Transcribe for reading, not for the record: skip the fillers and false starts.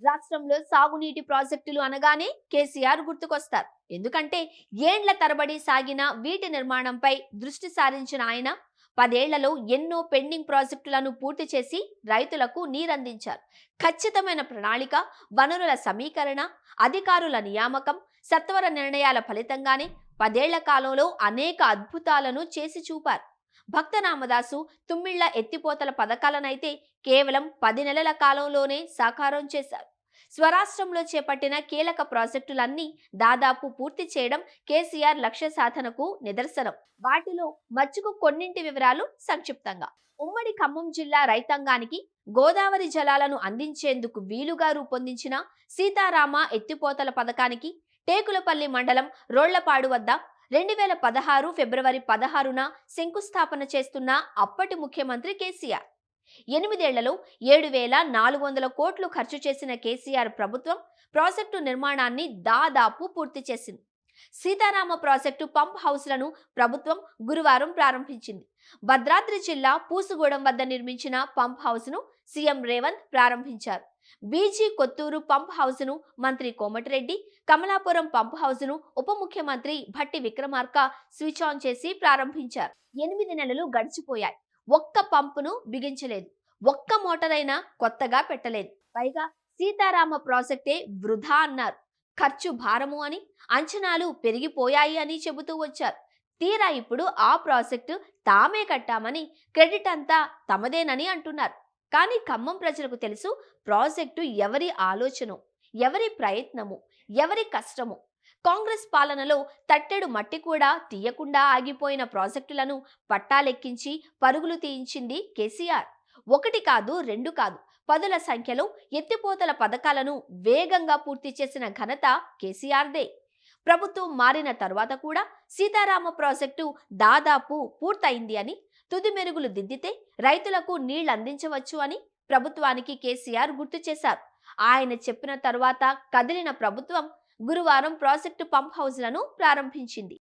రాష్ట్రంలో సాగునీటి ప్రాజెక్టులు అనగానే కేసీఆర్ గుర్తుకొస్తారు. ఎందుకంటే ఏండ్ల తరబడి సాగిన వీటి నిర్మాణంపై దృష్టి సారించిన ఆయన 10 ఏళ్లలో ఎన్నో పెండింగ్ ప్రాజెక్టులను పూర్తి చేసి రైతులకు నీరందించారు. ఖచ్చితమైన ప్రణాళిక, వనరుల సమీకరణ, అధికారుల నియామకం, సత్వర నిర్ణయాల ఫలితంగానే 10 ఏళ్ల కాలంలో అనేక అద్భుతాలను చేసి చూపారు. భక్త రామదాసు తుమ్మిళ్ల ఎత్తిపోతల పథకాలనైతే కేవలం 10 నెలల కాలంలోనే సాకారం చేశారు. స్వరాష్ట్రంలో చేపట్టిన కీలక ప్రాజెక్టులన్నీ దాదాపు పూర్తి చేయడం కేసీఆర్ లక్ష్య సాధనకు నిదర్శనం. వాటిలో మచ్చుకు కొన్నింటి వివరాలు సంక్షిప్తంగా. ఉమ్మడి ఖమ్మం జిల్లా రైతాంగానికి గోదావరి జలాలను అందించేందుకు వీలుగా రూపొందించిన సీతారామ ఎత్తిపోతల పథకానికి టేకులపల్లి మండలం రోళ్లపాడు వద్ద 2016 ఫిబ్రవరి 16న శంకుస్థాపన చేస్తున్న అప్పటి ముఖ్యమంత్రి కేసీఆర్. 8 ఏళ్లలో 7,400 కోట్లు ఖర్చు చేసిన కేసీఆర్ ప్రభుత్వం ప్రాజెక్టు నిర్మాణాన్ని దాదాపు పూర్తి చేసింది. సీతారామ ప్రాజెక్టు పంప్ హౌస్లను ప్రభుత్వం గురువారం ప్రారంభించింది. భద్రాద్రి జిల్లా పూసుగూడెం వద్ద నిర్మించిన పంప్ హౌస్ను సీఎం రేవంత్ ప్రారంభించారు. బీజీ కొత్తూరు పంప్ హౌస్ను మంత్రి కోమటిరెడ్డి, కమలాపురం పంప్ హౌస్ను ఉప ముఖ్యమంత్రి భట్టి విక్రమార్క స్విచ్ ఆన్ చేసి ప్రారంభించారు. 8 నెలలు గడిచిపోయాయి. ఒక్క పంపును బిగించలేదు. ఒక్క మోటారైనా కొత్తగా పెట్టలేదు. పైగా సీతారామ ప్రాజెక్టే వృధా అన్నారు. ఖర్చు భారము అని, అంచనాలు పెరిగిపోయాయి అని చెబుతూ వచ్చారు. తీరా ఇప్పుడు ఆ ప్రాజెక్టు తామే కట్టామని, క్రెడిట్ అంతా తమదేనని అంటున్నారు. కానీ ఖమ్మం ప్రజలకు తెలుసు ప్రాజెక్టు ఎవరి ఆలోచనో, ఎవరి ప్రయత్నము, ఎవరి కష్టము. కాంగ్రెస్ పాలనలో తట్టెడు మట్టి కూడా తీయకుండా ఆగిపోయిన ప్రాజెక్టులను పట్టాలెక్కించి పరుగులు తీయించింది కేసీఆర్. ఒకటి కాదు, రెండు కాదు, పదుల సంఖ్యలో ఎత్తిపోతల పథకాలను వేగంగా పూర్తి చేసిన ఘనత కేసీఆర్దే. ప్రభుత్వం మారిన తర్వాత కూడా సీతారామ ప్రాజెక్టు దాదాపు పూర్తయింది అని, తుది మెరుగులు దిద్దితే రైతులకు నీళ్లందించవచ్చు అని ప్రభుత్వానికి కేసీఆర్ గుర్తు చేశారు. ఆయన చెప్పిన తర్వాత కదిలిన ప్రభుత్వం గురువారం ప్రాజెక్టు పంప్ హౌస్లను ప్రారంభించింది.